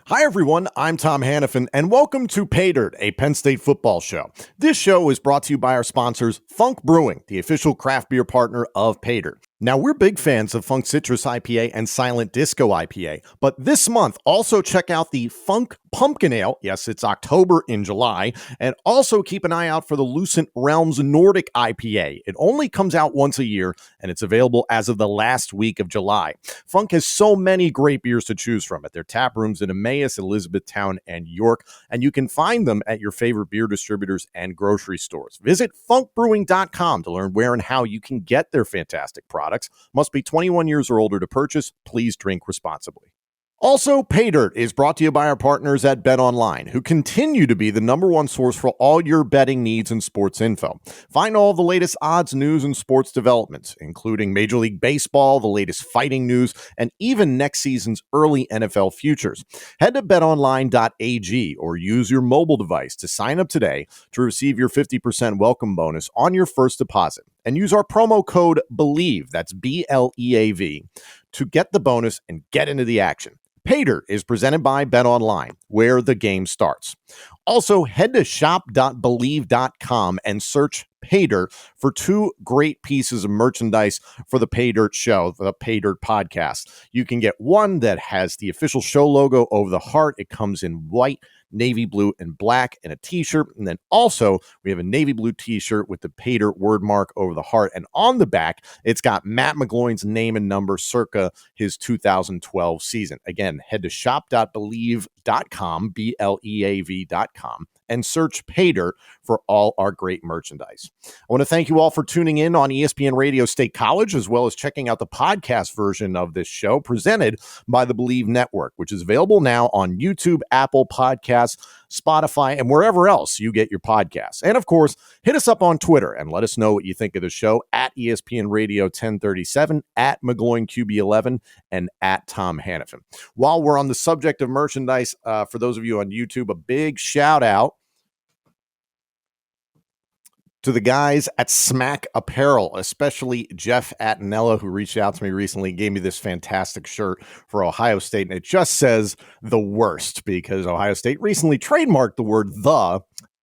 Hi, everyone. I'm Tom Hannafin, and welcome to PAYDIRT, a Penn State football show. This show is brought to you by our sponsors, Funk Brewing, the official craft beer partner of PAYDIRT. Now, we're big fans of Funk Citrus IPA and Silent Disco IPA, but this month, also check out the Funk Pumpkin Ale. Yes, it's October in July. And also keep an eye out for the Lucent Realms Nordic IPA. It only comes out once a year, and it's available as of the last week of July. Funk has so many great beers to choose from at their tap rooms in Emmaus, Elizabethtown, and York, and you can find them at your favorite beer distributors and grocery stores. Visit funkbrewing.com to learn where and how you can get their fantastic products. Must be 21 years or older to purchase. Please drink responsibly. Also, PAYDIRT is brought to you by our partners at BetOnline, who continue to be the number one source for all your betting needs and sports info. Find all the latest odds, news, and sports developments, including Major League Baseball, the latest fighting news, and even next season's early NFL futures. Head to betonline.ag or use your mobile device to sign up today to receive your 50% welcome bonus on your first deposit. And use our promo code BELIEVE, that's BLEAV, to get the bonus and get into the action. PAYDIRT is presented by BetOnline, where the game starts. Also, head to shop.believe.com and search PAYDIRT for two great pieces of merchandise for the PAYDIRT show, the PAYDIRT podcast. You can get one that has the official show logo over the heart. It comes in white, navy blue, and black, and a t-shirt. And then also we have a navy blue t-shirt with the PAYDIRT word mark over the heart. And on the back, it's got Matt McGloin's name and number circa his 2012 season. Again, head to shop.believe.com, BLEAV.com, and search PAYDIRT for all our great merchandise. I want to thank you all for tuning in on ESPN Radio State College, as well as checking out the podcast version of this show presented by the Believe Network, which is available now on YouTube, Apple Podcasts, Spotify, and wherever else you get your podcasts. And of course, hit us up on Twitter and let us know what you think of the show at ESPN Radio 1037, at McGloin-QB11, and at Tom Hannafin. While we're on the subject of merchandise, for those of you on YouTube, a big shout out to the guys at Smack Apparel, especially Jeff Attinella, who reached out to me recently, gave me this fantastic shirt for Ohio State. And it just says the worst because Ohio State recently trademarked the word the,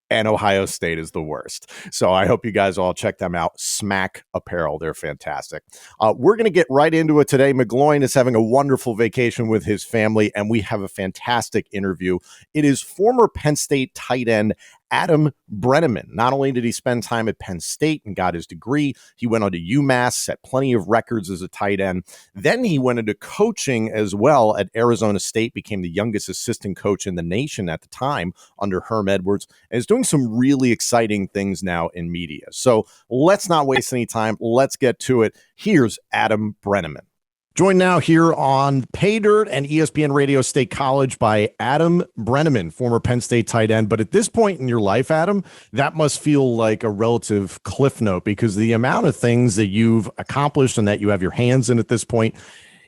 and Ohio State is the worst. So I hope you guys all check them out. Smack Apparel. They're fantastic. We're going to get right into it today. McGloin is having a wonderful vacation with his family, and we have a fantastic interview. It is former Penn State tight end Adam Breneman. Not only did he spend time at Penn State and got his degree, he went on to UMass, set plenty of records as a tight end. Then he went into coaching as well at Arizona State, became the youngest assistant coach in the nation at the time under Herm Edwards, and is doing some really exciting things now in media. So let's not waste any time. Let's get to it. Here's Adam Breneman. Joined now here on PAYDIRT and ESPN Radio State College by Adam Breneman, former Penn State tight end. But at this point in your life, Adam, that must feel like a relative cliff note because the amount of things that you've accomplished and that you have your hands in at this point,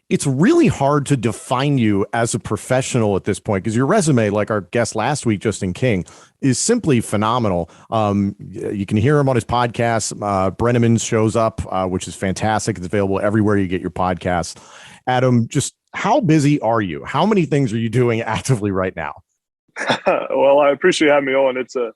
it's really hard to define you as a professional at this point because your resume, like our guest last week, Justin King, is simply phenomenal. You can hear him on his podcast. Brenneman shows up, which is fantastic. It's available everywhere you get your podcasts. Adam, just how busy are you? How many things are you doing actively right now? Well, I appreciate having me on. It's a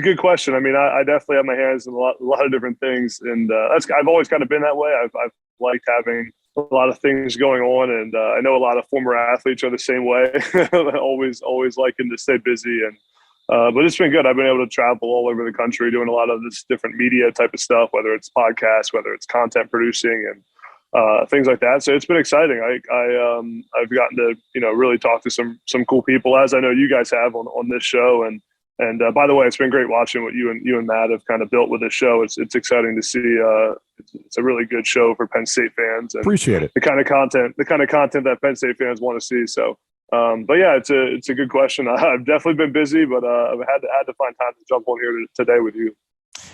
good question. I mean, I definitely have my hands in a lot of different things, and I've always kind of been that way. I've liked having a lot of things going on, and I know a lot of former athletes are the same way. always liking to stay busy, and but it's been good. I've been able to travel all over the country doing a lot of this different media type of stuff, whether it's podcasts, whether it's content producing, and things like that. So it's been exciting. I've gotten to really talk to some cool people, as I know you guys have on this show, and by the way, it's been great watching what you and Matt have kind of built with this show. It's exciting to see. It's a really good show for Penn State fans. And appreciate it. The kind of content that Penn State fans want to see. So, but yeah, it's a good question. I've definitely been busy, but I've had to find time to jump on here today with you.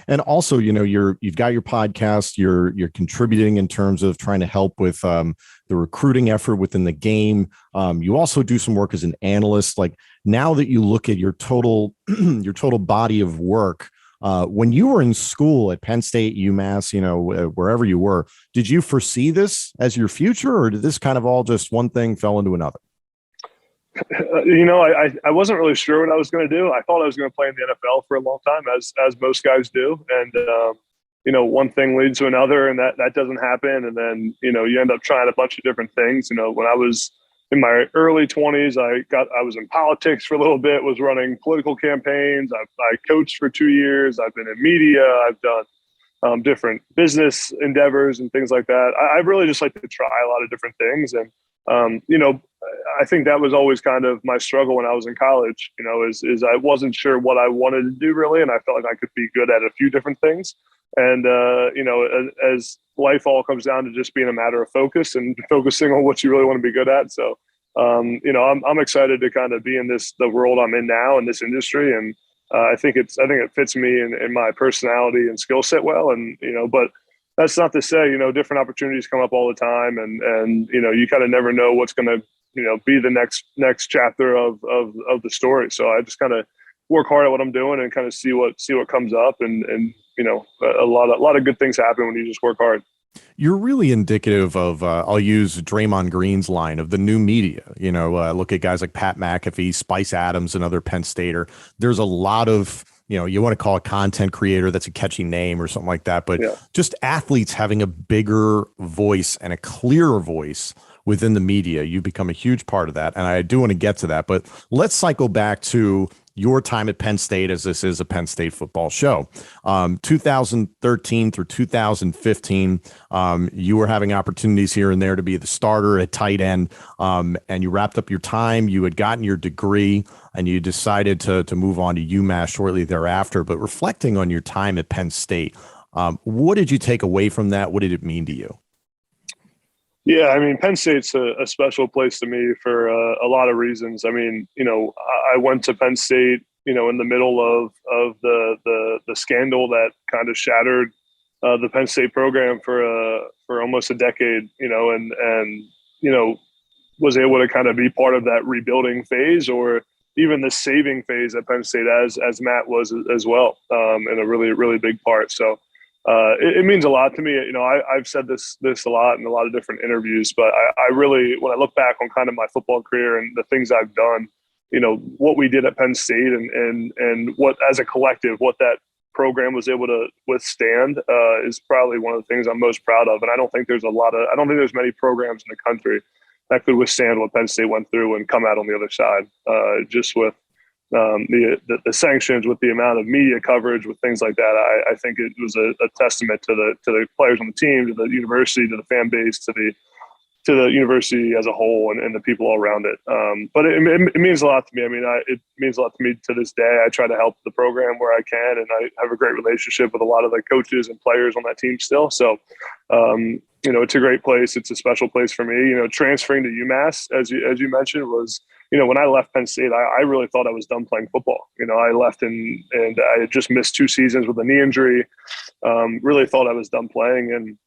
And also, you've got your podcast, you're contributing in terms of trying to help with the recruiting effort within the game. You also do some work as an analyst. Like now that you look at your total body of work, when you were in school at Penn State, UMass, wherever you were, did you foresee this as your future, or did this kind of all just one thing fell into another? I wasn't really sure what I was going to do. I thought I was going to play in the NFL for a long time, as most guys do, and one thing leads to another, and that doesn't happen, and then you end up trying a bunch of different things. When I was in my early 20s, I was in politics for a little bit, was running political campaigns. I coached for 2 years. I've been in media. I've done different business endeavors and things like that. I really just like to try a lot of different things, and I think that was always kind of my struggle when I was in college. Is I wasn't sure what I wanted to do really, and I felt like I could be good at a few different things. And as life all comes down to just being a matter of focus and focusing on what you really want to be good at. So I'm excited to kind of be in the world I'm in now in this industry, and I think it fits me and my personality and skill set well. And but that's not to say different opportunities come up all the time, and you kind of never know what's going to be the next chapter of the story. So I just kind of work hard at what I'm doing and kind of see what comes up, and a lot of good things happen when you just work hard. You're really indicative of, I'll use Draymond Green's line, of the new media. Look at guys like Pat McAfee, Spice Adams, another Penn Stater. There's a lot of, you want to call a content creator, that's a catchy name or something like that, but just athletes having a bigger voice and a clearer voice within the media. You've become a huge part of that, and I do want to get to that. But let's cycle back to your time at Penn State, as this is a Penn State football show. 2013 through 2015, you were having opportunities here and there to be the starter at tight end, and you wrapped up your time. You had gotten your degree, and you decided to move on to UMass shortly thereafter. But reflecting on your time at Penn State, what did you take away from that? What did it mean to you? Yeah, I mean, Penn State's a special place to me for a lot of reasons. I mean, I went to Penn State, in the middle of the scandal that kind of shattered the Penn State program for almost a decade, and was able to kind of be part of that rebuilding phase, or even the saving phase at Penn State, as Matt was as well, in a really, really big part. So it means a lot to me. I've said this a lot in a lot of different interviews, but I really, when I look back on kind of my football career and the things I've done, what we did at Penn State and what, as a collective, what that program was able to withstand is probably one of the things I'm most proud of. And I don't think there's many programs in the country that could withstand what Penn State went through and come out on the other side, just with the sanctions, with the amount of media coverage, with things like that. I think it was a testament to the players on the team, to the university, to the fan base, to the university as a whole, and the people all around it. But it means a lot to me. I mean, it means a lot to me to this day. I try to help the program where I can, and I have a great relationship with a lot of the coaches and players on that team still. So, it's a great place. It's a special place for me. Transferring to UMass, as you mentioned, was, when I left Penn State, I really thought I was done playing football. I left and I had just missed 2 seasons with a knee injury. Really thought I was done playing, and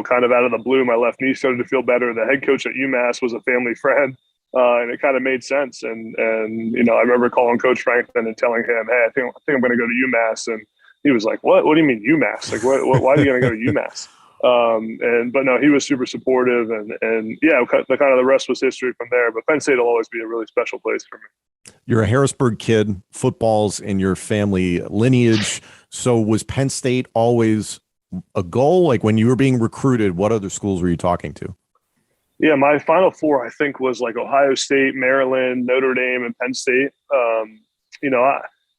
kind of out of the blue, my left knee started to feel better. The head coach at UMass was a family friend, and it kind of made sense. And I remember calling Coach Franklin and telling him, "Hey, I think I'm going to go to UMass." And he was like, "What? What do you mean UMass? Like, why are you going to go to UMass?" But no, he was super supportive, and yeah, the rest was history from there. But Penn State will always be a really special place for me. You're a Harrisburg kid. Football's in your family lineage. So was Penn State always a goal? Like, when you were being recruited, what other schools were you talking to? Yeah, my Final Four, I think, was like Ohio State, Maryland, Notre Dame, and Penn State.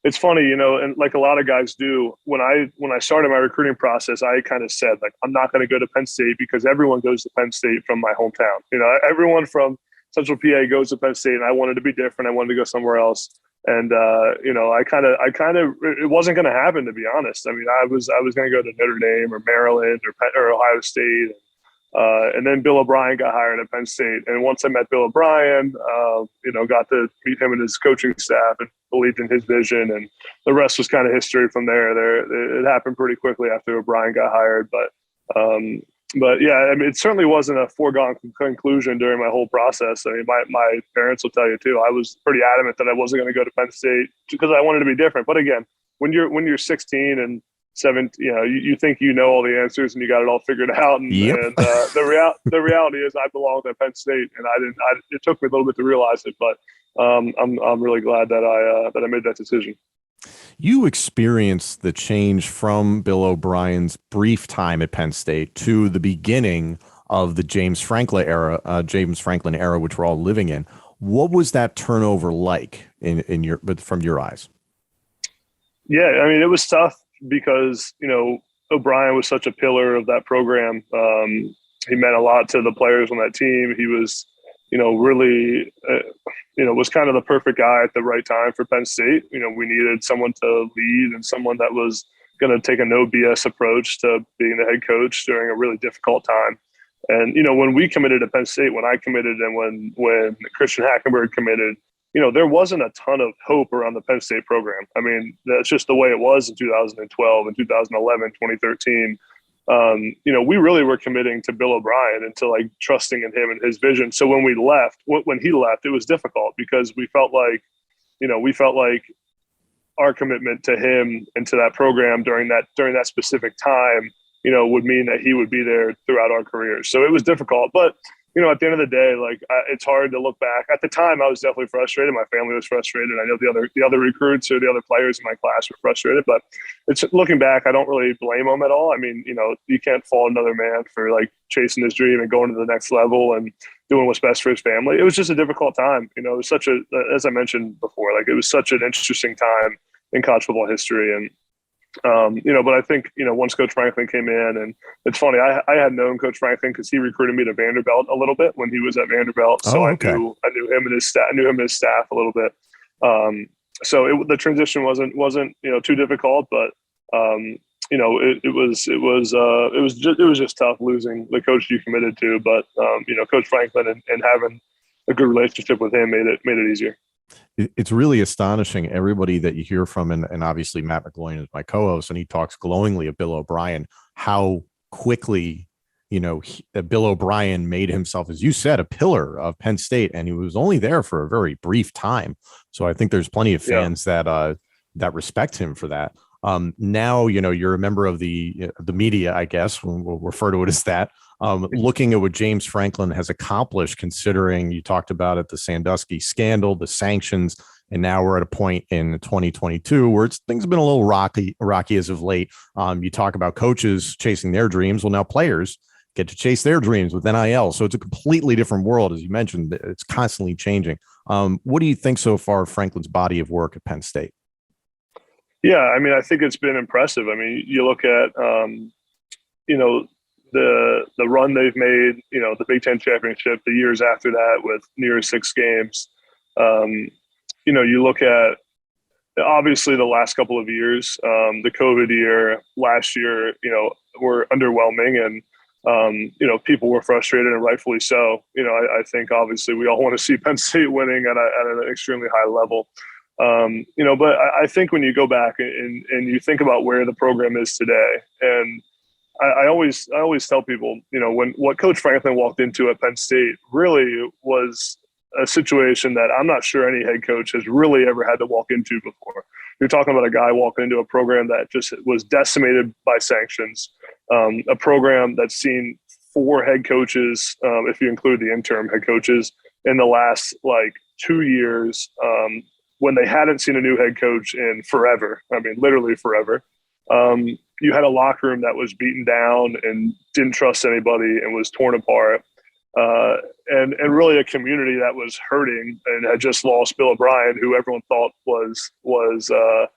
It's funny, and like a lot of guys do, when I started my recruiting process, I kind of said, like, I'm not going to go to Penn State because everyone goes to Penn State from my hometown. Everyone from Central PA goes to Penn State, and I wanted to be different. I wanted to go somewhere else. And, I kind of, it wasn't going to happen, to be honest. I mean, I was going to go to Notre Dame or Maryland or Ohio State. And then Bill O'Brien got hired at Penn State. And once I met Bill O'Brien, got to meet him and his coaching staff and believed in his vision. And the rest was kind of history from there. It happened pretty quickly after O'Brien got hired. But yeah, I mean, it certainly wasn't a foregone conclusion during my whole process. I mean, my parents will tell you too, I was pretty adamant that I wasn't going to go to Penn State because I wanted to be different. But again, when you're 16 and you think you know all the answers and you got it all figured out. And, Yep. and the reality is I belonged at Penn State, and it took me a little bit to realize it, but I'm really glad that I made that decision. You experienced the change from Bill O'Brien's brief time at Penn State to the beginning of the James Franklin era, which we're all living in. What was that turnover like from your eyes? Yeah, I mean, it was tough because, O'Brien was such a pillar of that program. He meant a lot to the players on that team. He was, really, was kind of the perfect guy at the right time for Penn State. We needed someone to lead and someone that was going to take a no BS approach to being the head coach during a really difficult time. And, when we committed to Penn State, when I committed and when Christian Hackenberg committed, there wasn't a ton of hope around the Penn State program. I mean, that's just the way it was in 2012 and 2011, 2013. We really were committing to Bill O'Brien and to trusting in him and his vision. So when he left, it was difficult because we felt like our commitment to him and to that program during that specific time, would mean that he would be there throughout our careers. So it was difficult, but at the end of the day, it's hard to look back. At the time, I was definitely frustrated. My family was frustrated. I know the other recruits or the other players in my class were frustrated. But it's looking back, I don't really blame them at all. I mean, you can't fault another man for chasing his dream and going to the next level and doing what's best for his family. It was just a difficult time. It was as I mentioned before, it was such an interesting time in college football history. And but I think, once Coach Franklin came in, and it's funny, I had known Coach Franklin because he recruited me to Vanderbilt a little bit when he was at Vanderbilt. So I knew him and his staff a little bit. So the transition wasn't too difficult, but it was just tough losing the coach you committed to. But Coach Franklin and having a good relationship with him made it easier. It's really astonishing, everybody that you hear from, and obviously Matt McGloin is my co-host, and he talks glowingly of Bill O'Brien, how quickly, Bill O'Brien made himself, as you said, a pillar of Penn State, and he was only there for a very brief time. So I think there's plenty of fans that respect him for that. Now, you're a member of the media, I guess, we'll refer to it as that. Looking at what James Franklin has accomplished, considering you talked about it, the Sandusky scandal, the sanctions, and now we're at a point in 2022 where things have been a little rocky as of late. You talk about coaches chasing their dreams. Well, now players get to chase their dreams with NIL. So it's a completely different world, as you mentioned. It's constantly changing. What do you think so far of Franklin's body of work at Penn State? Yeah, I mean, I think it's been impressive. I mean, you look at, the run they've made, the Big Ten championship, the years after that with near 6 games. You look at, obviously, the last couple of years, the COVID year, last year, were underwhelming, and people were frustrated, and rightfully so. I think obviously we all want to see Penn State winning at an extremely high level. But I think when you go back and you think about where the program is today, and I always tell people, when what Coach Franklin walked into at Penn State really was a situation that I'm not sure any head coach has really ever had to walk into before. You're talking about a guy walking into a program that just was decimated by sanctions, a program that's seen 4 head coaches, if you include the interim head coaches, in the last 2 years, when they hadn't seen a new head coach in forever. I mean, literally forever. You had a locker room that was beaten down and didn't trust anybody and was torn apart. And really a community that was hurting and had just lost Bill O'Brien, who everyone thought was the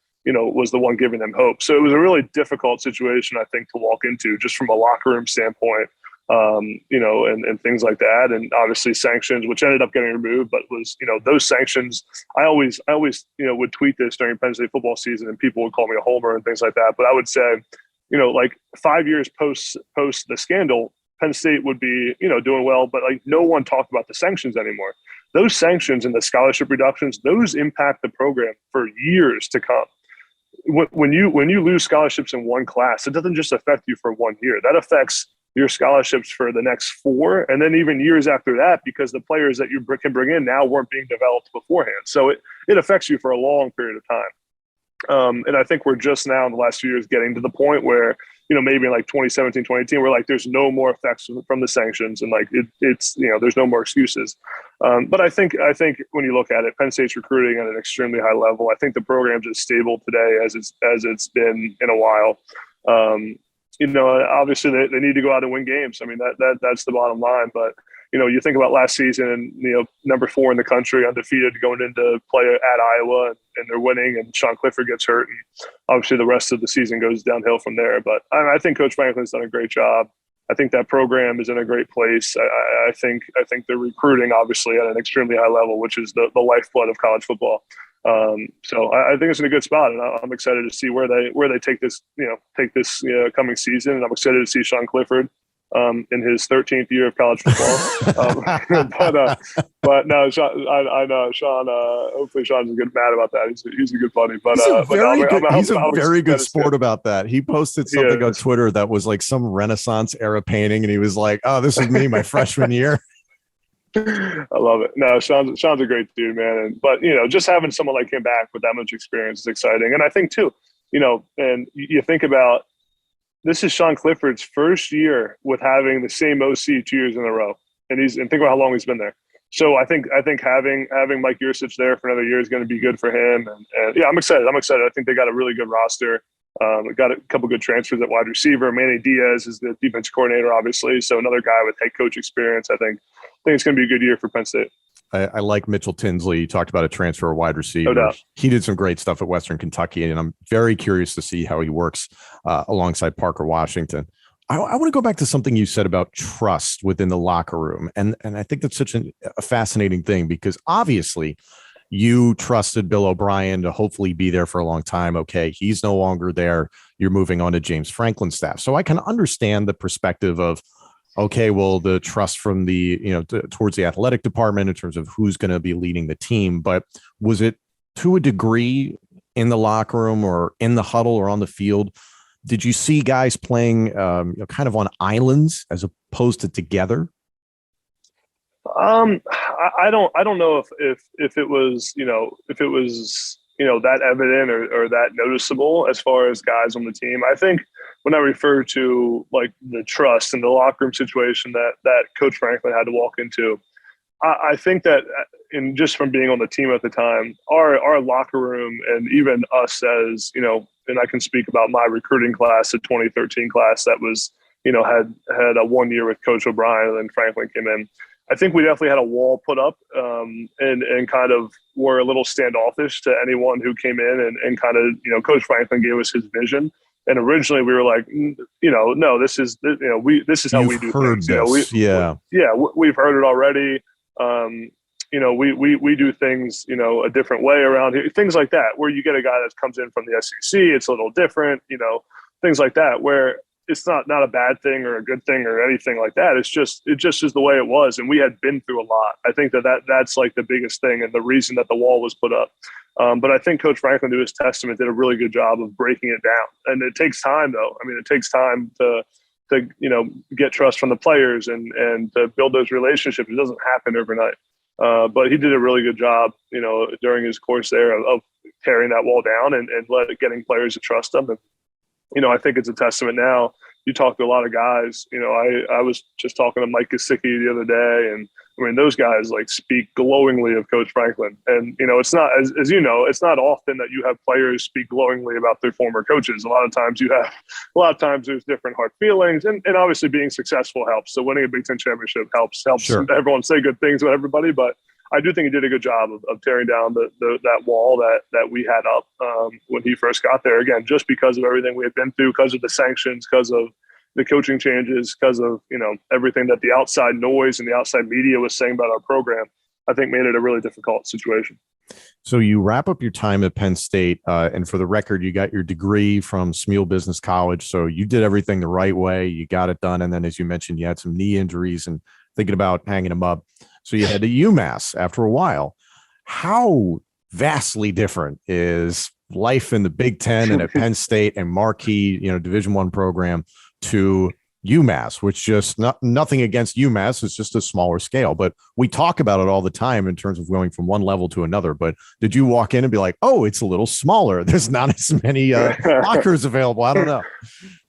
one giving them hope. So it was a really difficult situation, I think, to walk into just from a locker room standpoint, and things like that. And obviously sanctions, which ended up getting removed, but was, those sanctions, I always, would tweet this during Penn State football season and people would call me a homer and things like that. But I would say, 5 years post the scandal, Penn State would be, doing well, but no one talked about the sanctions anymore. Those sanctions and the scholarship reductions, those impact the program for years to come. When you lose scholarships in one class, it doesn't just affect you for 1 year. That affects your scholarships for the next 4, and then even years after that, because the players that you can bring in now weren't being developed beforehand. So it affects you for a long period of time. And I think we're just now in the last few years getting to the point where, maybe in like 2017, 2018, we're like, there's no more effects from the sanctions, and like it's there's no more excuses. But I think when you look at it, Penn State's recruiting at an extremely high level. I think the program's as stable today as it's been in a while. Obviously they need to go out and win games. I mean, that's the bottom line. But you think about last season, and number 4 in the country, undefeated, going into play at Iowa, and they're winning, and Sean Clifford gets hurt, and obviously the rest of the season goes downhill from there. But I think Coach Franklin's done a great job. I think that program is in a great place. I think they're recruiting obviously at an extremely high level, which is the lifeblood of college football. So I think it's in a good spot, and I'm excited to see where they take this coming season. And I'm excited to see Sean Clifford in his 13th year of college football. But no, Sean, I know Sean. Hopefully, Sean's mad about that. He's a good buddy. But he's a very good sport about that. He posted something on Twitter that was like some Renaissance era painting, and he was like, "Oh, this is me my freshman year." I love it. No, Sean's a great dude, man. But just having someone like him back with that much experience is exciting. And I think too, and you think about, this is Sean Clifford's first year with having the same OC 2 years in a row, and think about how long he's been there. So I think having Mike Yursich there for another year is going to be good for him. And yeah, I'm excited. I think they got a really good roster. Got a couple good transfers at wide receiver. Manny Diaz is the defense coordinator, obviously. So another guy with head coach experience. I think it's going to be a good year for Penn State. I like Mitchell Tinsley. You talked about a transfer wide receiver. No doubt. He did some great stuff at Western Kentucky, and I'm very curious to see how he works alongside Parker Washington. I want to go back to something you said about trust within the locker room. And I think that's such a fascinating thing, because obviously you trusted Bill O'Brien to hopefully be there for a long time. Okay, he's no longer there. You're moving on to James Franklin's staff. So I can understand the perspective of, okay, well, the trust from the, towards the athletic department in terms of who's going to be leading the team. But was it to a degree in the locker room or in the huddle or on the field? Did you see guys playing kind of on islands as opposed to together? I don't know if it was that evident or that noticeable as far as guys on the team. I think when I refer to like the trust and the locker room situation that Coach Franklin had to walk into, I think that, and just from being on the team at the time, our locker room, and even us as, and I can speak about my recruiting class, the 2013 class that was, had a 1 year with Coach O'Brien, and then Franklin came in. I think we definitely had a wall put up, and kind of were a little standoffish to anyone who came in, and kind of, Coach Franklin gave us his vision. And originally we were like, no, this is how we do things. We've heard it already. We do things, a different way around here, things like that, where you get a guy that comes in from the SEC, it's a little different, things like that, where it's not a bad thing or a good thing or anything like that. It just is the way it was. And we had been through a lot. I think that's like the biggest thing and the reason that the wall was put up. But I think Coach Franklin, to his testament, did a really good job of breaking it down. And it takes time, though. I mean, it takes time to get trust from the players and to build those relationships. It doesn't happen overnight. But he did a really good job, during his course there of tearing that wall down and getting players to trust him. And, I think it's a testament now. You talk to a lot of guys, I was just talking to Mike Gesicki the other day, and I mean, those guys like speak glowingly of Coach Franklin. And, it's not, as it's not often that you have players speak glowingly about their former coaches. A lot of times there's different hard feelings, and obviously being successful helps. So winning a Big Ten championship helps Sure. Everyone say good things about everybody, but I do think he did a good job of tearing down that wall that we had up when he first got there. Again, just because of everything we had been through, because of the sanctions, because of the coaching changes, because of everything that the outside noise and the outside media was saying about our program, I think made it a really difficult situation. So you wrap up your time at Penn State, and for the record, you got your degree from Smeal Business College. So you did everything the right way. You got it done. And then, as you mentioned, you had some knee injuries and thinking about hanging them up. So you head to UMass after a while. How vastly different is life in the Big Ten and at Penn State and marquee, Division I program to UMass, which just nothing against UMass. It's just a smaller scale, but we talk about it all the time in terms of going from one level to another. But did you walk in and be like, oh, it's a little smaller? There's not as many lockers available. I don't know.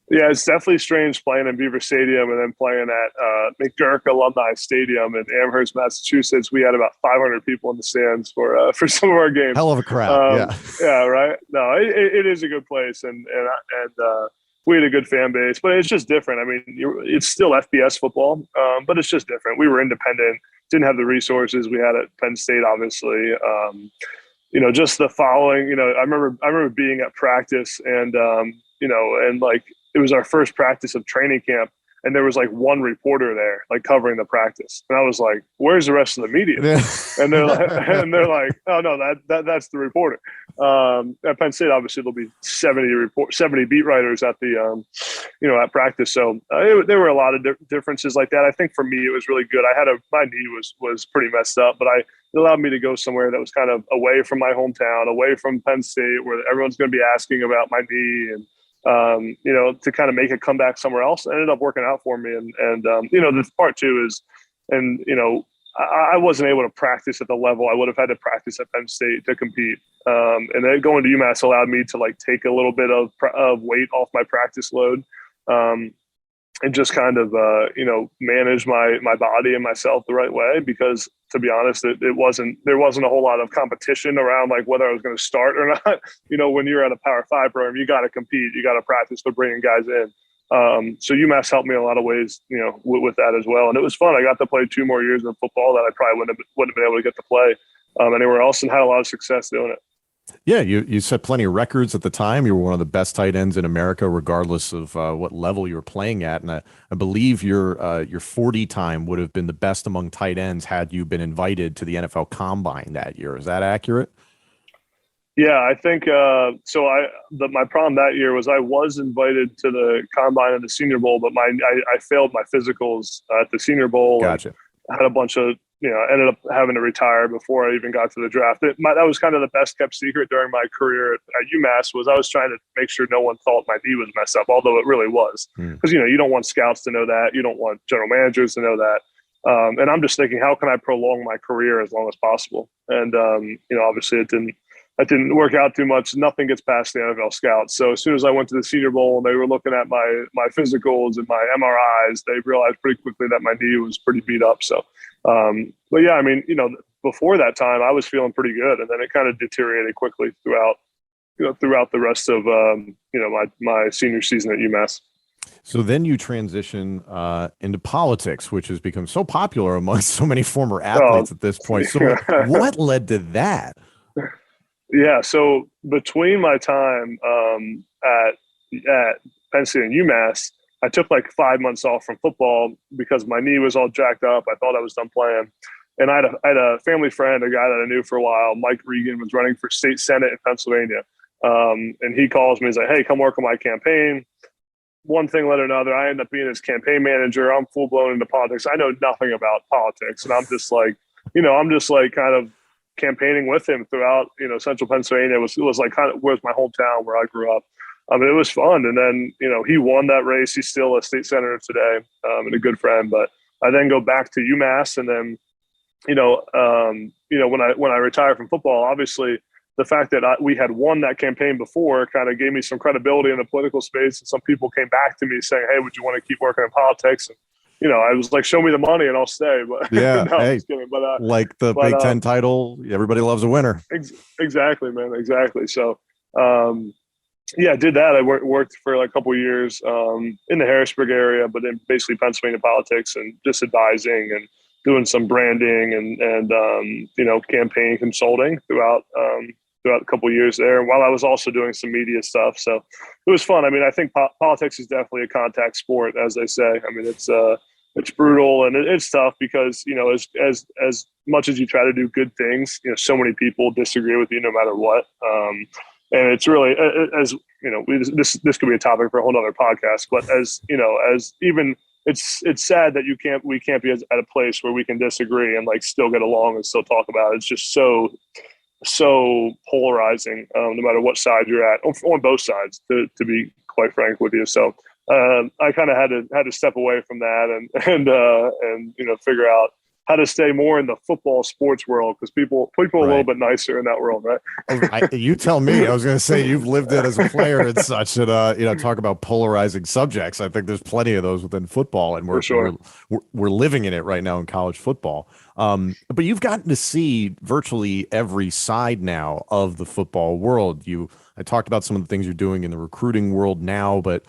Yeah, it's definitely strange playing in Beaver Stadium and then playing at McGurk Alumni Stadium in Amherst, Massachusetts. We had about 500 people in the stands for some of our games. Hell of a crowd. Yeah, right. No, it is a good place, and we had a good fan base, but it's just different. I mean, it's still FBS football, but it's just different. We were independent, didn't have the resources we had at Penn State, obviously. Just the following. I remember being at practice and like. It was our first practice of training camp, and there was like one reporter there, like covering the practice. And I was like, "Where's the rest of the media?" and they're like, "Oh no, that's the reporter." At Penn State, obviously, there'll be 70 beat writers at the at practice. So there were a lot of differences like that. I think for me, it was really good. My knee was pretty messed up, but it allowed me to go somewhere that was kind of away from my hometown, away from Penn State, where everyone's going to be asking about my knee and. To kind of make a comeback somewhere else. It ended up working out for me. And the part too is, I wasn't able to practice at the level I would have had to practice at Penn State to compete. And then going to UMass allowed me to like take a little bit of weight off my practice load. And just kind of, manage my body and myself the right way, because to be honest, there wasn't a whole lot of competition around like whether I was going to start or not. When you're at a Power 5 program, you got to compete, you got to practice for bringing guys in. So UMass helped me in a lot of ways, with that as well. And it was fun. I got to play 2 more years of football that I probably wouldn't have been able to get to play anywhere else, and had a lot of success doing it. Yeah, you set plenty of records at the time. You were one of the best tight ends in America, regardless of what level you were playing at. And I believe your 40 time would have been the best among tight ends had you been invited to the NFL Combine that year. Is that accurate? Yeah, I think so. My problem that year was I was invited to the Combine and the Senior Bowl, but I failed my physicals at the Senior Bowl. Gotcha. I had a bunch of I ended up having to retire before I even got to the draft. That was kind of the best kept secret during my career at UMass, was I was trying to make sure no one thought my knee was messed up, although it really was. Because, you don't want scouts to know that. You don't want general managers to know that. And I'm just thinking, how can I prolong my career as long as possible? And, obviously that didn't work out too much. Nothing gets past the NFL scouts. So as soon as I went to the Senior Bowl and they were looking at my physicals and my MRIs, they realized pretty quickly that my knee was pretty beat up. So, but yeah, I mean, before that time, I was feeling pretty good, and then it kind of deteriorated quickly throughout the rest of my senior season at UMass. So then you transition into politics, which has become so popular amongst so many former athletes at this point. So what led to that? Yeah, so between my time at Penn State and UMass, I took like 5 months off from football because my knee was all jacked up. I thought I was done playing. And I had a family friend, a guy that I knew for a while, Mike Regan, was running for state senate in Pennsylvania. And he calls me, he's like, "Hey, come work on my campaign." One thing led to another. I end up being his campaign manager. I'm full blown into politics. I know nothing about politics. And I'm just like kind of campaigning with him throughout, central Pennsylvania. It was like kind of where's my hometown where I grew up. It was fun. And then, he won that race. He's still a state senator today, and a good friend. But I then go back to UMass, and then, when I retired from football, obviously the fact that we had won that campaign before kind of gave me some credibility in the political space. And some people came back to me saying, "Hey, would you want to keep working in politics?" And, I was like, "Show me the money and I'll stay." But yeah, no, I'm just kidding. But like the Big Ten title, everybody loves a winner. Exactly, man. Exactly. So, yeah, I did that. I worked for like a couple of years in the Harrisburg area, but in basically Pennsylvania politics, and just advising and doing some branding and campaign consulting throughout a couple of years there, while I was also doing some media stuff. So it was fun. I mean, I think politics is definitely a contact sport, as they say. I mean, it's brutal and it's tough because, as much as you try to do good things, so many people disagree with you no matter what. And it's really, as this could be a topic for a whole other podcast, but as even it's sad that we can't be at a place where we can disagree and like still get along and still talk about it. It's just so polarizing, no matter what side you're at, on both sides, to be quite frank with you. So I kind of had to step away from that and figure out how to stay more in the football sports world, because people are a little bit nicer in that world, right? You tell me. I was going to say you've lived it as a player and such, and talk about polarizing subjects. I think there's plenty of those within football, and we're living in it right now in college football. But you've gotten to see virtually every side now of the football world. I talked about some of the things you're doing in the recruiting world now, but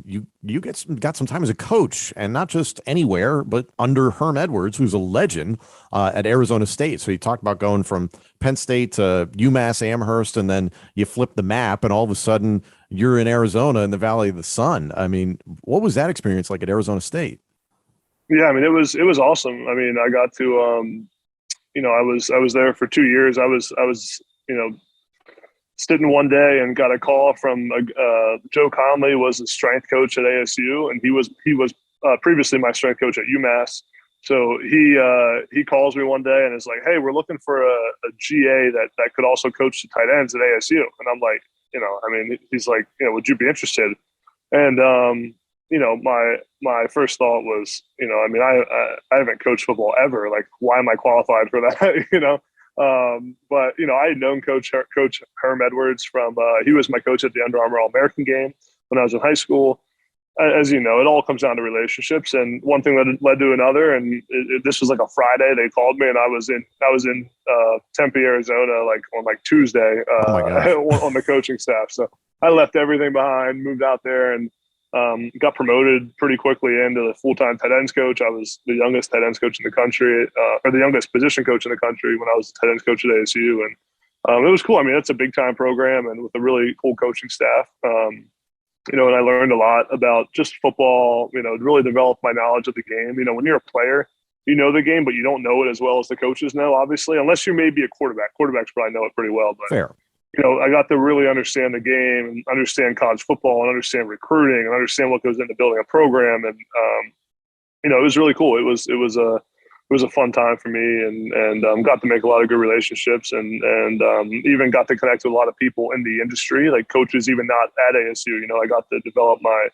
you got some time as a coach, and not just anywhere, but under Herm Edwards, who's a legend at Arizona State. So you talked about going from Penn State to UMass Amherst, and then you flip the map, and all of a sudden you're in Arizona in the Valley of the Sun. I mean, what was that experience like at Arizona State? Yeah, I mean, it was awesome. I mean, I got to, I was there for 2 years. I was sitting one day and got a call from Joe Conley, was the strength coach at ASU, and he was previously my strength coach at UMass. So he calls me one day and is like, "Hey, we're looking for a GA that could also coach the tight ends at ASU." And I'm like, he's like, "Would you be interested?" And my first thought was, I haven't coached football ever. Like, why am I qualified for that? But I had known Coach Herm Edwards from he was my coach at the Under Armour All-American game when I was in high school. As you know, it all comes down to relationships, and one thing led to another. And this was like a Friday. They called me, and I was in Tempe, Arizona, like on Tuesday on the coaching staff. So I left everything behind, moved out there, and got promoted pretty quickly into the full-time tight ends coach. I was the youngest tight ends coach in the country, or the youngest position coach in the country when I was tight ends coach at ASU. And it was cool. I mean, it's a big-time program and with a really cool coaching staff. And I learned a lot about just football, to really develop my knowledge of the game. When you're a player, you know the game, but you don't know it as well as the coaches know, obviously, unless you may be a quarterback. Quarterbacks probably know it pretty well. But fair. I got to really understand the game and understand college football and understand recruiting and understand what goes into building a program. And, it was really cool. It was a fun time for me, and got to make a lot of good relationships and even got to connect with a lot of people in the industry, like coaches, even not at ASU. I got to develop my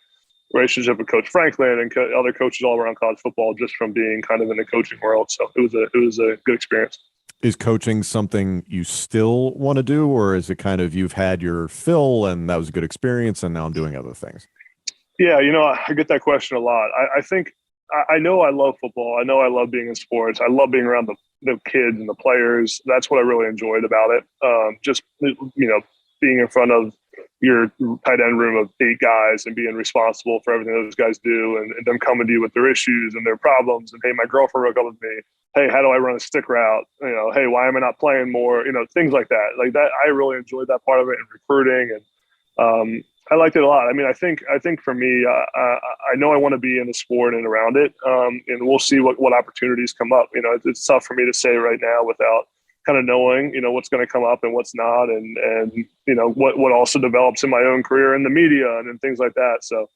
relationship with Coach Franklin and other coaches all around college football just from being kind of in the coaching world. So it was a good experience. Is coaching something you still want to do, or is it kind of you've had your fill and that was a good experience and now I'm doing other things? Yeah, I get that question a lot. I think I know I love football. I know I love being in sports. I love being around the kids and the players. That's what I really enjoyed about it. Just, being in front of your tight end room of 8 guys and being responsible for everything those guys do, and them coming to you with their issues and their problems. And, hey, my girlfriend broke up with me. Hey, how do I run a stick route? Hey, why am I not playing more? Things like that. Like that, I really enjoyed that part of it in recruiting, and I liked it a lot. I mean, I think for me, I know I want to be in the sport and around it, and we'll see what opportunities come up. It's tough for me to say right now without kind of knowing, what's going to come up and what's not, and what also develops in my own career in the media and things like that. So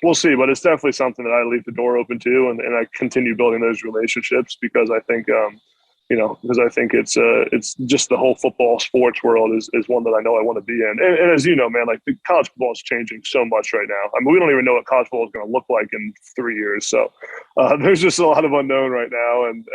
we'll see, but it's definitely something that I leave the door open to, and I continue building those relationships because I think, it's just the whole football sports world is one that I know I want to be in. And as you know, man, like the college football is changing so much right now. I mean, we don't even know what college football is going to look like in 3 years. So there's just a lot of unknown right now. And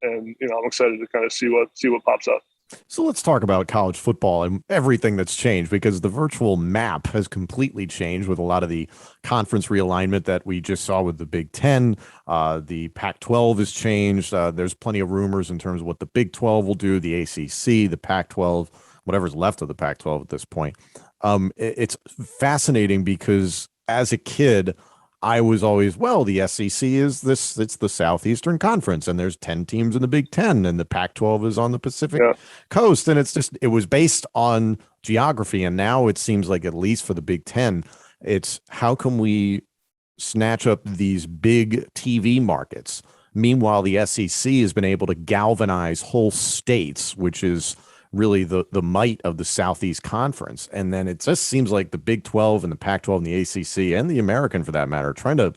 I'm excited to kind of see what pops up. So let's talk about college football and everything that's changed, because the virtual map has completely changed with a lot of the conference realignment that we just saw with the Big Ten. The Pac-12 has changed. There's plenty of rumors in terms of what the Big 12 will do, the ACC, the Pac-12, whatever's left of the Pac-12 at this point. It's fascinating because as a kid, I was always, the SEC is it's the Southeastern Conference, and there's 10 teams in the Big Ten, and the Pac-12 is on the Pacific Coast. And it was based on geography. And now it seems like, at least for the Big Ten, it's how can we snatch up these big TV markets? Meanwhile, the SEC has been able to galvanize whole states, which is really the might of the Southeast Conference. And then it just seems like the Big 12 and the Pac-12 and the ACC and the American, for that matter, are trying to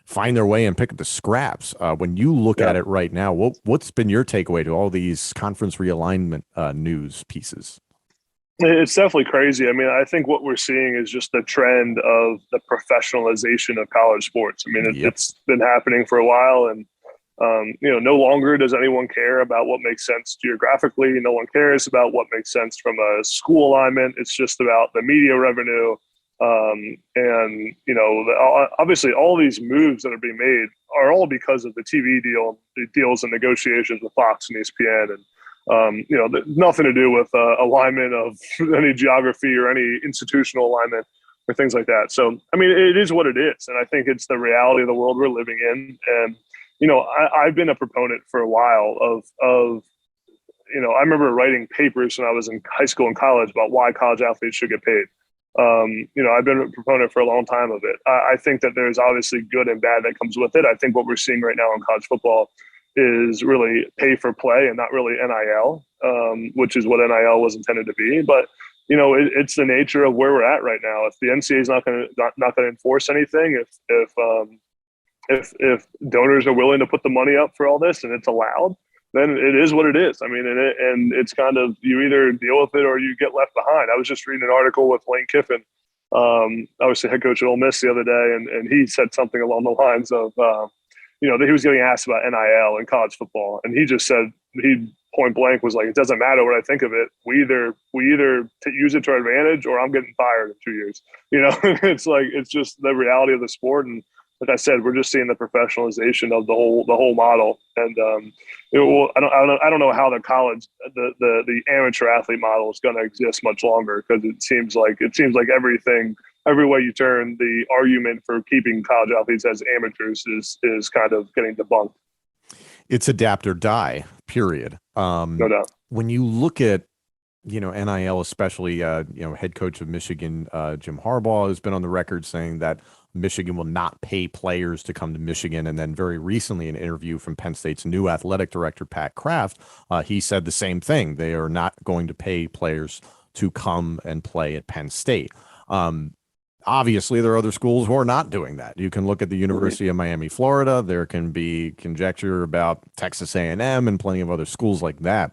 find their way and pick up the scraps. When you look at it right now, what's been your takeaway to all these conference realignment news pieces? It's definitely crazy. I mean, I think what we're seeing is just the trend of the professionalization of college sports. I mean, Yep. it's been happening for a while, and no longer does anyone care about what makes sense geographically. No one cares about what makes sense from a school alignment. It's just about the media revenue. And obviously all these moves that are being made are all because of the TV deal, the deals and negotiations with Fox and ESPN. And nothing to do with alignment of any geography or any institutional alignment or things like that. So, I mean, it is what it is. And I think it's the reality of the world we're living in. And, I've been a proponent for a while of I remember writing papers when I was in high school and college about why college athletes should get paid. I've been a proponent for a long time of it. I think that there's obviously good and bad that comes with it. I think what we're seeing right now in college football is really pay for play and not really NIL, which is what NIL was intended to be. But it's the nature of where we're at right now. If the NCAA is not going to enforce anything, if donors are willing to put the money up for all this and it's allowed, then it is what it is. I mean, and it's kind of, you either deal with it or you get left behind. I was just reading an article with Lane Kiffin, obviously head coach at Ole Miss the other day, and he said something along the lines of, that he was getting asked about NIL in college football, and he just said, he point blank was like, it doesn't matter what I think of it. We either use it to our advantage or I'm getting fired in 2 years. It's just the reality of the sport. And like I said, we're just seeing the professionalization of the whole model. And I don't know how the college, the amateur athlete model is going to exist much longer, because it seems like every way you turn, the argument for keeping college athletes as amateurs is kind of getting debunked. It's adapt or die, period. No doubt. When you look at, NIL, especially, head coach of Michigan, Jim Harbaugh, has been on the record saying that Michigan will not pay players to come to Michigan. And then very recently, an interview from Penn State's new athletic director, Pat Kraft, he said the same thing. They are not going to pay players to come and play at Penn State. Obviously, there are other schools who are not doing that. You can look at the University of Miami, Florida. There can be conjecture about Texas A&M and plenty of other schools like that.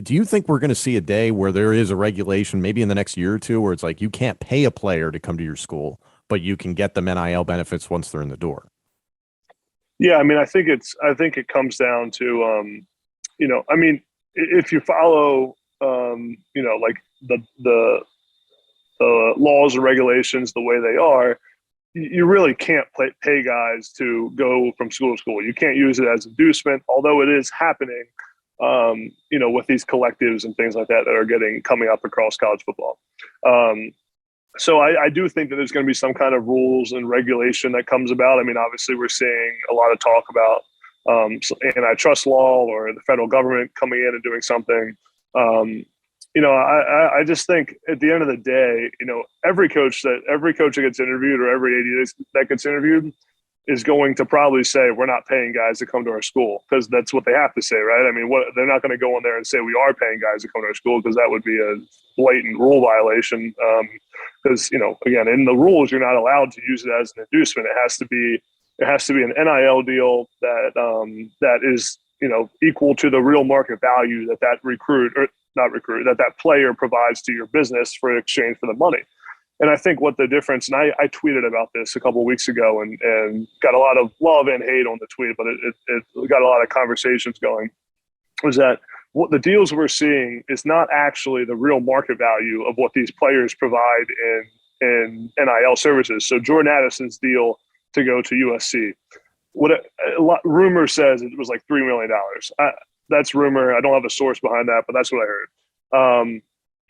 Do you think we're going to see a day where there is a regulation, maybe in the next year or two, where it's like you can't pay a player to come to your school, but you can get them NIL benefits once they're in the door? Yeah, I mean, I think it comes down to, if you follow, like the laws and regulations the way they are, you really can't pay guys to go from school to school. You can't use it as inducement, although it is happening, with these collectives and things like that are coming up across college football. So I do think that there's going to be some kind of rules and regulation that comes about. I mean, obviously, we're seeing a lot of talk about antitrust law or the federal government coming in and doing something. I just think at the end of the day, every coach that gets interviewed, or every AD that gets interviewed, is going to probably say, we're not paying guys to come to our school, because that's what they have to say, right? I mean, they're not going to go in there and say we are paying guys to come to our school, because that would be a blatant rule violation. Because again, in the rules, you're not allowed to use it as an inducement. It has to be an NIL deal that is equal to the real market value that that player provides to your business for exchange for the money. And I think what the difference, and I tweeted about this a couple of weeks ago and got a lot of love and hate on the tweet, but it got a lot of conversations going, was that what the deals we're seeing is not actually the real market value of what these players provide in NIL services. So Jordan Addison's deal to go to USC, rumor says it was like $3 million. That's rumor. I don't have a source behind that, but that's what I heard.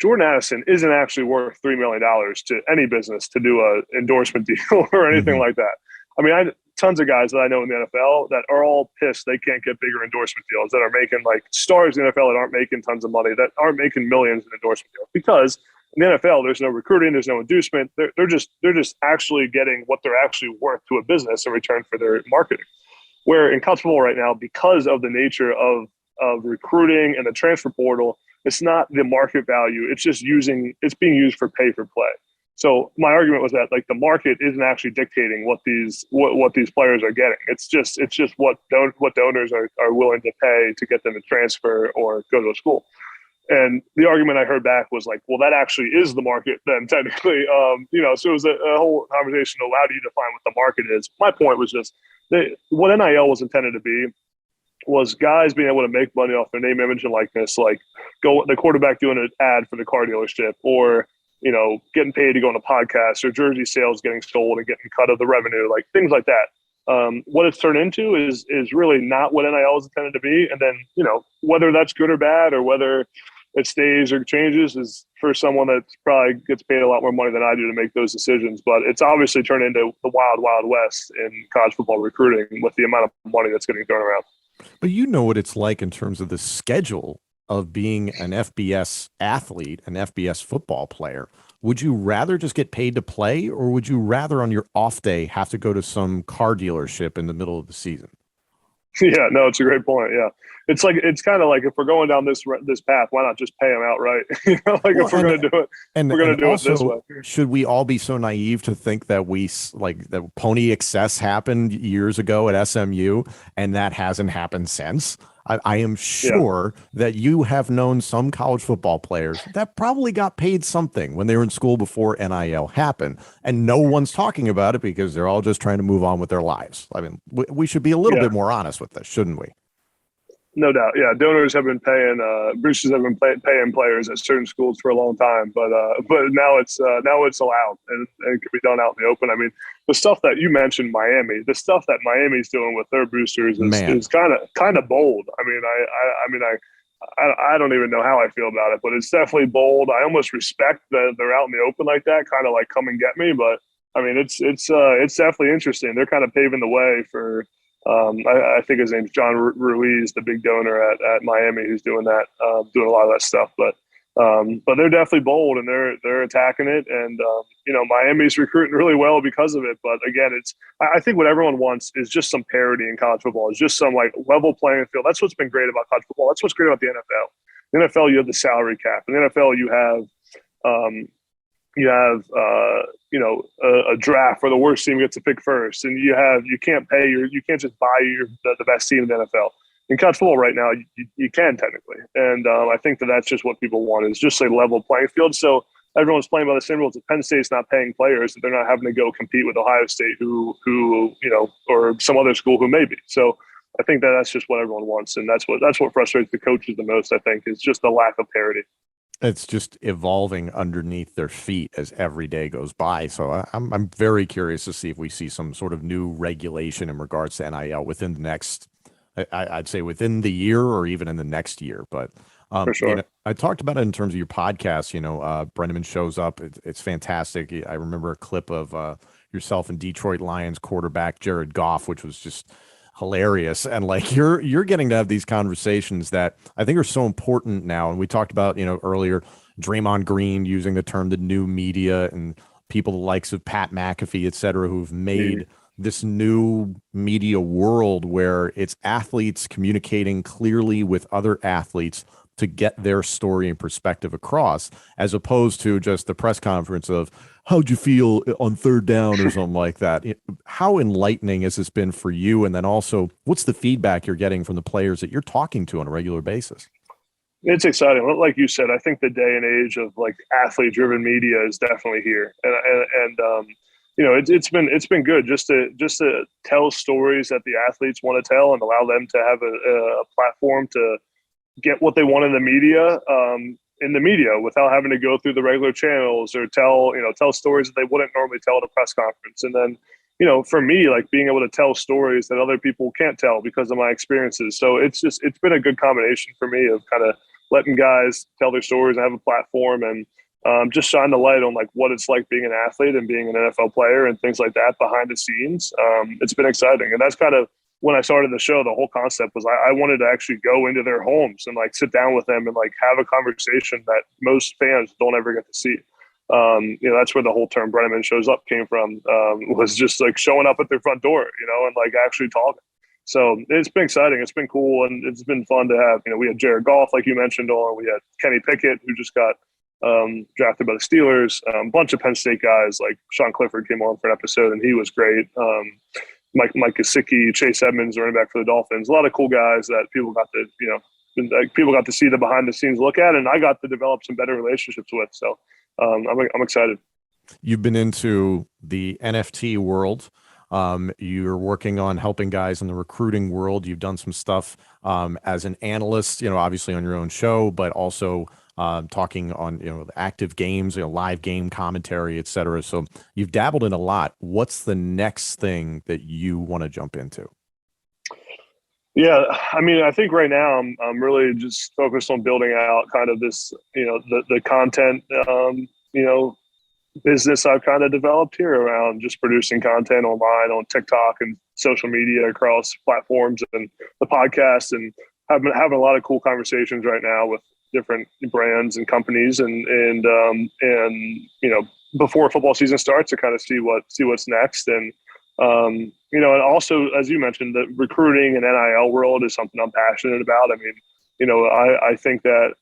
Jordan Addison isn't actually worth $3 million to any business to do an endorsement deal or anything like that. I mean, tons of guys that I know in the NFL that are all pissed they can't get bigger endorsement deals, that are making like stars in the NFL that aren't making tons of money, that aren't making millions in endorsement deals, because in the NFL there's no recruiting, there's no inducement. They're just actually getting what they're actually worth to a business in return for their marketing. Where in college football right now, because of the nature of recruiting and the transfer portal, it's not the market value. It's being used for pay for play. So my argument was that like the market isn't actually dictating what these players are getting. It's just what donors are willing to pay to get them to transfer or go to a school. And the argument I heard back was like, well, that actually is the market then technically. So it was a whole conversation of how do you define what the market is. My point was just what NIL was intended to be was guys being able to make money off their name, image, and likeness, like the quarterback doing an ad for the car dealership, or getting paid to go on a podcast, or jersey sales getting sold and getting cut of the revenue, like things like that. What it's turned into is really not what NIL is intended to be. And then, whether that's good or bad, or whether it stays or changes, is for someone that probably gets paid a lot more money than I do to make those decisions. But it's obviously turned into the wild, wild west in college football recruiting with the amount of money that's getting thrown around. But you know what it's like in terms of the schedule of being an FBS athlete, an FBS football player. Would you rather just get paid to play, or would you rather on your off day have to go to some car dealership in the middle of the season? Yeah, no, it's a great point. Yeah. It's kind of like, if we're going down this path, why not just pay them outright? If we're going to do it, we're going to do it this way. Should we all be so naive to think that that Pony Excess happened years ago at SMU and that hasn't happened since? I am sure that you have known some college football players that probably got paid something when they were in school before NIL happened, and no one's talking about it because they're all just trying to move on with their lives. I mean, we should be a little bit more honest with this, shouldn't we? No doubt. Yeah. Donors have been paying, boosters have been paying players at certain schools for a long time, but now it's allowed and it can be done out in the open. I mean, the stuff that you mentioned, the stuff that Miami's doing with their boosters is kind of bold. I don't even know how I feel about it, but it's definitely bold. I almost respect that they're out in the open like that, kind of like come and get me. But I mean, it's definitely interesting. They're kind of paving the way for, I think his name's John Ruiz, the big donor at Miami, who's doing that, doing a lot of that stuff. But they're definitely bold and they're attacking it. And, Miami's recruiting really well because of it. But again, I think what everyone wants is just some parity in college football. It's just some like level playing field. That's what's been great about college football. That's what's great about the NFL. The NFL, you have the salary cap. In the NFL, you have a draft where the worst team gets to pick first, and you can't just buy the best team in the NFL. In college football right now, you can technically, and I think that's just what people want, is just a level playing field. So everyone's playing by the same rules. If Penn State's not paying players, they're not having to go compete with Ohio State, who or some other school who may be. So I think that's just what everyone wants, and that's what frustrates the coaches the most. I think is just the lack of parity. It's just evolving underneath their feet as every day goes by. So I'm very curious to see if we see some sort of new regulation in regards to NIL within the next, I'd say within the year or even in the next year. But for sure. I talked about it in terms of your podcast. Brenneman shows up. It's fantastic. I remember a clip of yourself and Detroit Lions quarterback Jared Goff, which was just hilarious. And like you're getting to have these conversations that I think are so important now. And we talked about, earlier, Draymond Green using the term the new media, and people the likes of Pat McAfee, et cetera, who've made this new media world where it's athletes communicating clearly with other athletes to get their story and perspective across, as opposed to just the press conference of how'd you feel on third down or something like that. How enlightening has this been for you? And then also, what's the feedback you're getting from the players that you're talking to on a regular basis? It's exciting. Like you said, I think the day and age of like athlete driven media is definitely here. It's been good just to tell stories that the athletes want to tell and allow them to have a platform to get what they want in the media without having to go through the regular channels or tell stories that they wouldn't normally tell at a press conference. And then, for me, like being able to tell stories that other people can't tell because of my experiences. So it's been a good combination for me of kind of letting guys tell their stories and have a platform, and just shine the light on like what it's like being an athlete and being an NFL player and things like that behind the scenes. It's been exciting. And that's kind of, when I started the show, the whole concept was I wanted to actually go into their homes and like sit down with them and like have a conversation that most fans don't ever get to see. That's where the whole term Brenneman shows up came from, was just like showing up at their front door, and like actually talking. So it's been exciting. It's been cool. And it's been fun to have, we had Jared Goff, like you mentioned, or we had Kenny Pickett, who just got drafted by the Steelers. A bunch of Penn State guys, like Sean Clifford came on for an episode and he was great. Mike Gesicki, Chase Edmonds, running back for the Dolphins. A lot of cool guys that people got to, like people got to see the behind the scenes look at, and I got to develop some better relationships with. So I'm excited. You've been into the NFT world. You're working on helping guys in the recruiting world. You've done some stuff as an analyst, obviously on your own show, but also talking on, the active games, live game commentary, et cetera. So you've dabbled in a lot. What's the next thing that you want to jump into? Yeah, I mean, I think right now I'm really just focused on building out kind of this, the content, business I've kind of developed here around just producing content online on TikTok and social media across platforms and the podcast, and having a lot of cool conversations right now with different brands and companies, and before football season starts to kind of see what's next. And and also, as you mentioned, the recruiting and NIL world is something I'm passionate about. I mean, I think that,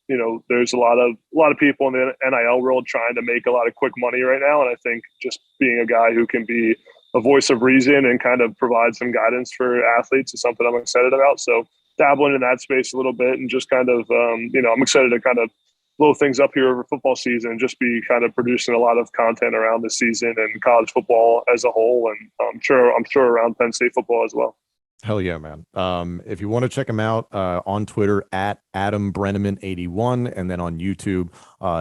there's a lot of people in the NIL world trying to make a lot of quick money right now. And I think just being a guy who can be a voice of reason and kind of provide some guidance for athletes is something I'm excited about. So dabbling in that space a little bit, and just kind of, I'm excited to kind of blow things up here over football season and just be kind of producing a lot of content around the season and college football as a whole. And I'm sure around Penn State football as well. Hell yeah, man. If you want to check him out on Twitter at Adam Breneman 81, and then on YouTube,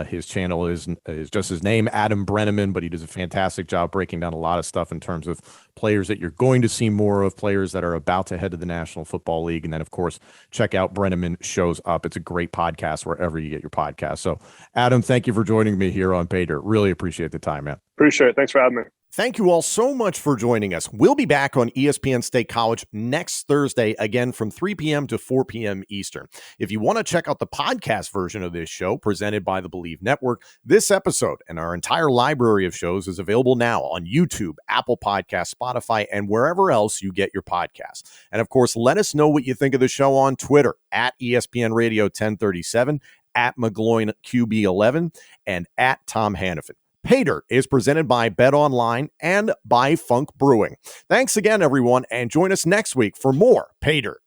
his channel is just his name, Adam Breneman, but he does a fantastic job breaking down a lot of stuff in terms of players that you're going to see more of, players that are about to head to the National Football League. And then, of course, check out Brenneman Shows Up. It's a great podcast wherever you get your podcast. So, Adam, thank you for joining me here on PAYDIRT. Really appreciate the time, man. Appreciate it. Thanks for having me. Thank you all so much for joining us. We'll be back on ESPN State College next Thursday, again from 3 p.m. to 4 p.m. Eastern. If you want to check out the podcast version of this show presented by the Believe Network, this episode and our entire library of shows is available now on YouTube, Apple Podcasts, Spotify, and wherever else you get your podcasts. And of course, let us know what you think of the show on Twitter at ESPN Radio 1037, at McGloin QB11, and at Tom Hannafin. PAYDIRT is presented by Bet Online and by Funk Brewing. Thanks again, everyone, and join us next week for more PAYDIRT.